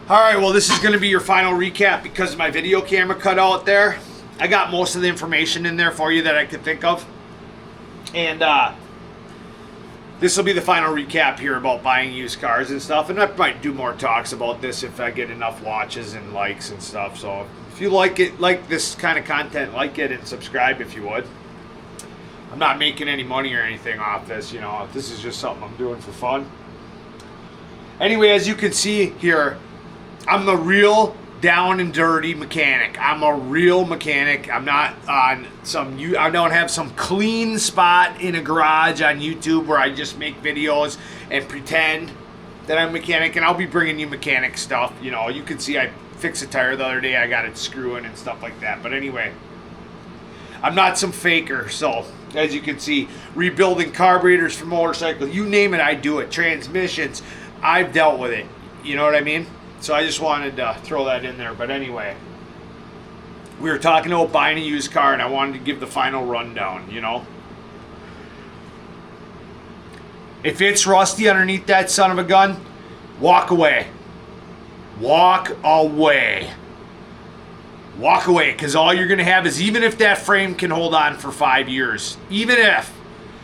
Alright, well this is going to be your final recap because my video camera cut out there. I got most of the information in there for you that I could think of. And this will be the final recap here about buying used cars and stuff. And I might do more talks about this if I get enough watches and likes and stuff. So if you like this kind of content, like it and subscribe if you would. I'm not making any money or anything off this, This is just something I'm doing for fun. Anyway, as you can see here, I'm the real down and dirty mechanic. I'm a real mechanic. I'm not on I don't have some clean spot in a garage on YouTube where I just make videos and pretend that I'm a mechanic, and I'll be bringing you mechanic stuff. You can see I fixed a tire the other day. I got it screwing and stuff like that. But anyway, I'm not some faker. So as you can see, rebuilding carburetors for motorcycles, you name it, I do it. Transmissions, I've dealt with it. You know what I mean? So I just wanted to throw that in there. But anyway, we were talking about buying a used car, and I wanted to give the final rundown, If it's rusty underneath that son of a gun, walk away. Walk away. Walk away, because all you're going to have is, even if that frame can hold on for 5 years, even if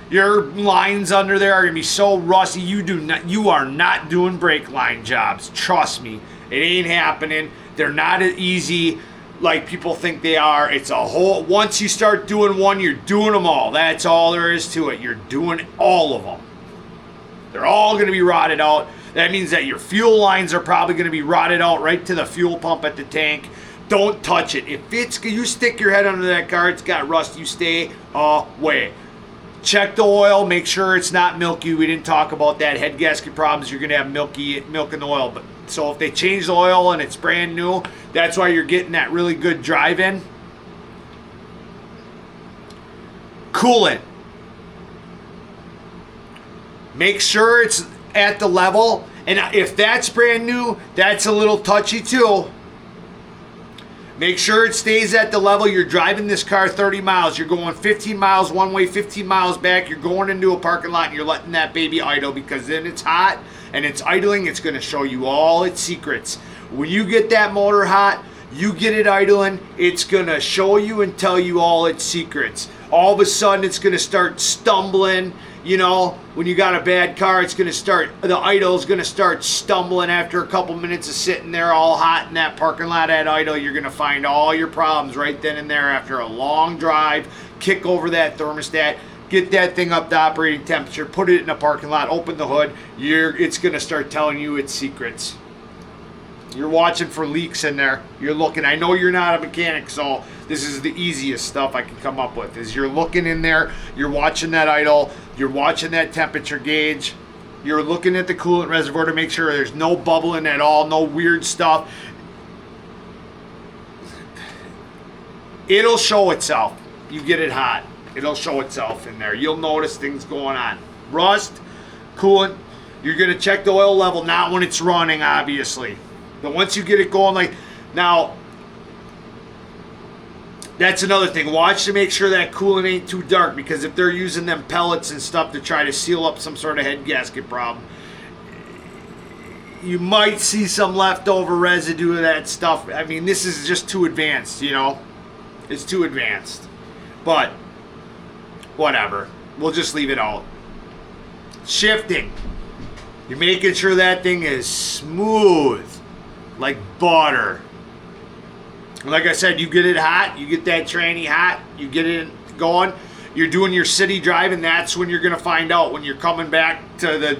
your lines under there are going to be so rusty, you are not doing brake line jobs. Trust me, it ain't happening. They're not as easy like people think they are. It's a whole, once you start doing one, you're doing them all. That's all there is to it. You're doing all of them. They're all going to be rotted out. That means that your fuel lines are probably going to be rotted out right to the fuel pump at the tank. Don't touch it. If you stick your head under that car, it's got rust, you stay away. Check the oil, make sure it's not milky. We didn't talk about that. Head gasket problems, you're going to have milk in the oil. But so if they change the oil and it's brand new, that's why you're getting that really good drive-in. Coolant. Make sure it's at the level. And if that's brand new, that's a little touchy too. Make sure it stays at the level. You're driving this car 30 miles. You're going 15 miles one way, 15 miles back. You're going into a parking lot and you're letting that baby idle, because then it's hot and it's idling. It's going to show you all its secrets. When you get that motor hot, you get it idling, it's going to show you and tell you all its secrets. All of a sudden, it's going to start stumbling. When you got a bad car, the idle's going to start stumbling after a couple minutes of sitting there all hot in that parking lot at idle. You're going to find all your problems right then and there after a long drive. Kick over that thermostat, get that thing up to operating temperature, put it in a parking lot, open the hood. It's going to start telling you its secrets. You're watching for leaks in there. You're looking. I know you're not a mechanic, so this is the easiest stuff I can come up with. Is you're looking in there, you're watching that idle, you're watching that temperature gauge, you're looking at the coolant reservoir to make sure there's no bubbling at all, no weird stuff. It'll show itself. You get it hot, it'll show itself in there. You'll notice things going on. Rust, coolant. You're going to check the oil level, not when it's running, obviously. But once you get it going, now, that's another thing. Watch to make sure that coolant ain't too dark, because if they're using them pellets and stuff to try to seal up some sort of head gasket problem, you might see some leftover residue of that stuff. I mean, this is just too advanced, It's too advanced. But, whatever. We'll just leave it out. Shifting. You're making sure that thing is smooth. Like butter. Like I said, you get it hot, you get that tranny hot, you get it going, you're doing your city driving, that's when you're going to find out. When you're coming back to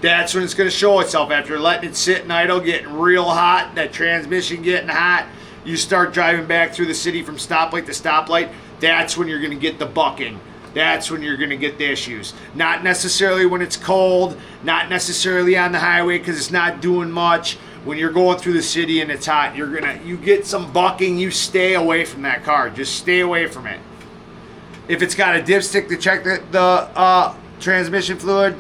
that's when it's going to show itself. After letting it sit and idle, getting real hot, that transmission getting hot, you start driving back through the city from stoplight to stoplight, that's when you're going to get the bucking. That's when you're going to get the issues. Not necessarily when it's cold, not necessarily on the highway because it's not doing much. When you're going through the city and it's hot, you get some bucking, you stay away from that car. Just stay away from it. If it's got a dipstick to check the transmission fluid,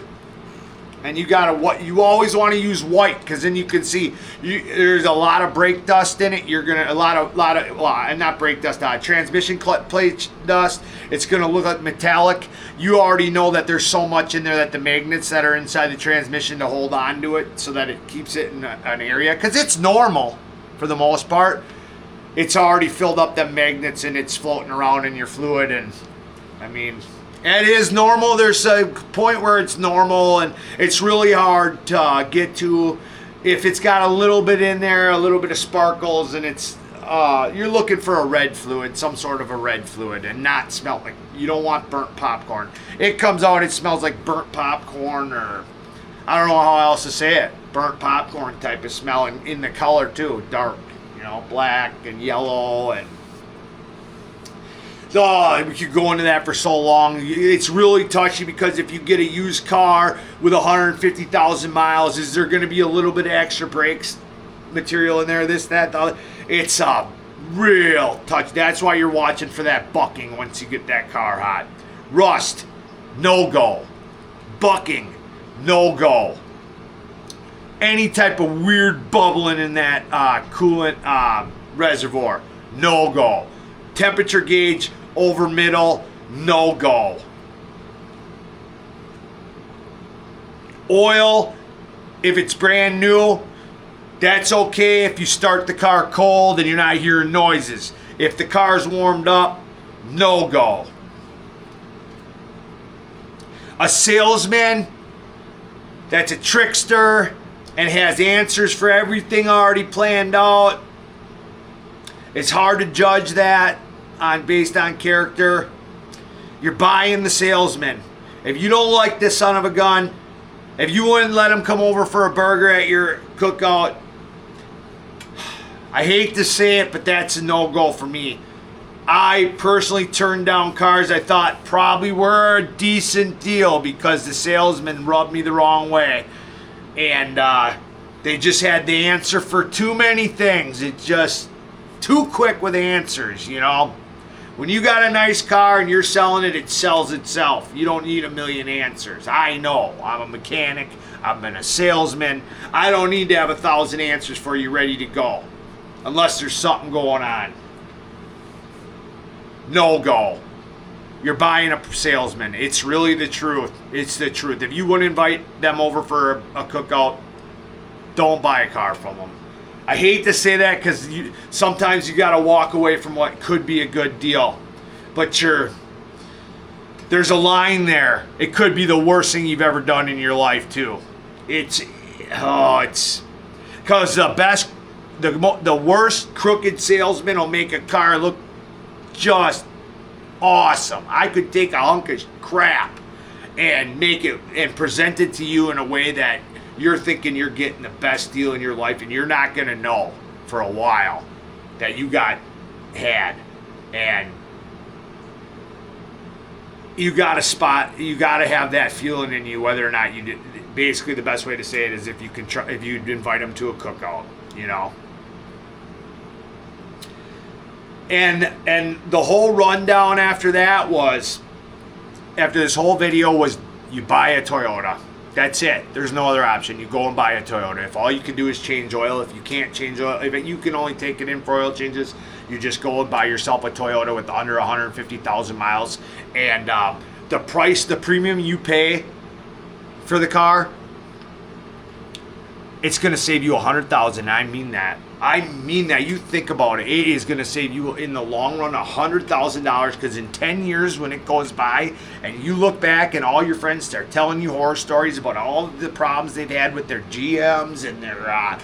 And you you always want to use white, because then you can see there's a lot of brake dust in it. You're gonna not brake dust, transmission plate dust. It's gonna look like metallic. You already know that there's so much in there that the magnets that are inside the transmission to hold on to it, so that it keeps it in an area, because it's normal for the most part. It's already filled up them magnets and it's floating around in your fluid, and I mean, it is normal. There's a point where it's normal, and it's really hard to get to. If it's got a little bit in there, a little bit of sparkles, and it's you're looking for a red fluid, some sort of a red fluid, and not smell like, you don't want burnt popcorn. It comes out, it smells like burnt popcorn, or I don't know how else to say it. Burnt popcorn type of smell, and in the color too, dark, black and yellow, and we could go into that for so long. It's really touchy, because if you get a used car with 150,000 miles, is there going to be a little bit of extra brakes material in there? This, that, the other. It's a real touch. That's why you're watching for that bucking once you get that car hot. Rust, no go. Bucking, no go. Any type of weird bubbling in that coolant reservoir, no go. Temperature gauge over middle, no go. Oil, if it's brand new, that's okay if you start the car cold and you're not hearing noises. If the car's warmed up, no go. A salesman that's a trickster and has answers for everything already planned out, it's hard to judge that based on character. You're buying the salesman. If you don't like this son of a gun, if you wouldn't let him come over for a burger at your cookout, I hate to say it, but that's a no-go for me. I personally turned down cars I thought probably were a decent deal because the salesman rubbed me the wrong way. And they just had the answer for too many things. It's just too quick with answers, When you got a nice car and you're selling it, it sells itself. You don't need a million answers. I know. I'm a mechanic. I've been a salesman. I don't need to have 1,000 answers for you ready to go. Unless there's something going on. No go. You're buying a salesman. It's really the truth. It's the truth. If you wouldn't invite them over for a cookout, don't buy a car from them. I hate to say that because sometimes you got to walk away from what could be a good deal. But there's a line there. It could be the worst thing you've ever done in your life too. It's because the worst crooked salesman will make a car look just awesome. I could take a hunk of crap and make it and present it to you in a way that you're thinking you're getting the best deal in your life, and you're not going to know for a while that you got had. And you got to have that feeling in you whether or not you did. Basically, the best way to say it is if you'd invite them to a cookout, And the whole rundown after this whole video was you buy a Toyota. That's it. There's no other option. You go and buy a Toyota. If all you can do is change oil, if you can't change oil, if you can only take it in for oil changes, you just go and buy yourself a Toyota with under 150,000 miles. And the price, the premium you pay for the car, it's going to save you $100,000. I mean that. You think about it. It is going to save you in the long run $100,000, because in 10 years when it goes by and you look back and all your friends start telling you horror stories about all the problems they've had with their GMs and their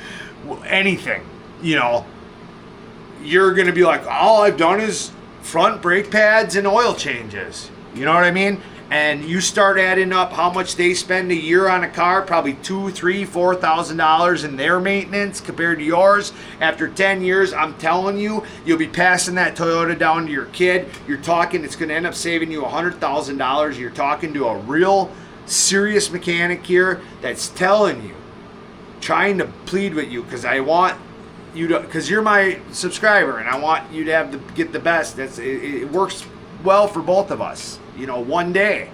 anything, you're going to be like, all I've done is front brake pads and oil changes. You know what I mean? And you start adding up how much they spend a year on a car, probably $2,000, $3,000, $4,000 in their maintenance compared to yours. After 10 years, I'm telling you, you'll be passing that Toyota down to your kid. You're talking, it's going to end up saving you $100,000. You're talking to a real serious mechanic here that's telling you, trying to plead with you, because I want you to, because you're my subscriber and I want you to get the best. It works well for both of us. One day,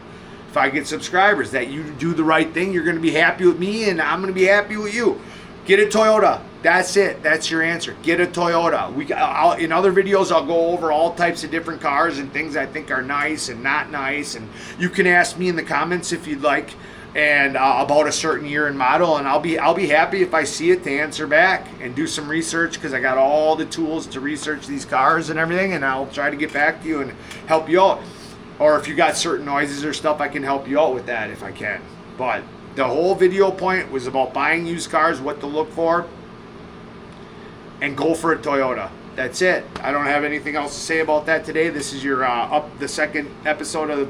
if I get subscribers, that you do the right thing. You're going to be happy with me, and I'm going to be happy with you. Get a Toyota. That's it. That's your answer. Get a Toyota. In other videos, I'll go over all types of different cars and things I think are nice and not nice. And you can ask me in the comments if you'd like, and about a certain year and model, and I'll be happy if I see it to answer back and do some research, because I got all the tools to research these cars and everything, and I'll try to get back to you and help you out. Or if you got certain noises or stuff, I can help you out with that if I can. But the whole video point was about buying used cars, what to look for, and go for a Toyota. That's it. I don't have anything else to say about that today. This is your the second episode of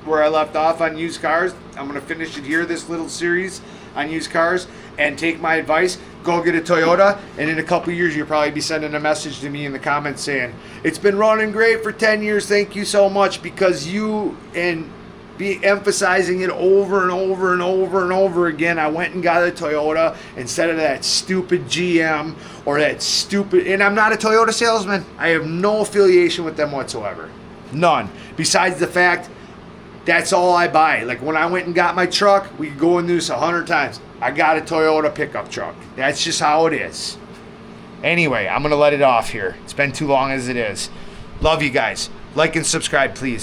where I left off on used cars. I'm going to finish it here, this little series on used cars, and take my advice. Go get a Toyota, and in a couple years you'll probably be sending a message to me in the comments saying, it's been running great for 10 years, thank you so much, because you, and be emphasizing it over and over and over and over again, I went and got a Toyota instead of that stupid GM or that stupid, and I'm not a Toyota salesman. I have no affiliation with them whatsoever. None. Besides the fact, that's all I buy. Like when I went and got my truck, we could go into this 100 times. I got a Toyota pickup truck. That's just how it is. Anyway, I'm going to let it off here. It's been too long as it is. Love you guys. Like and subscribe, please.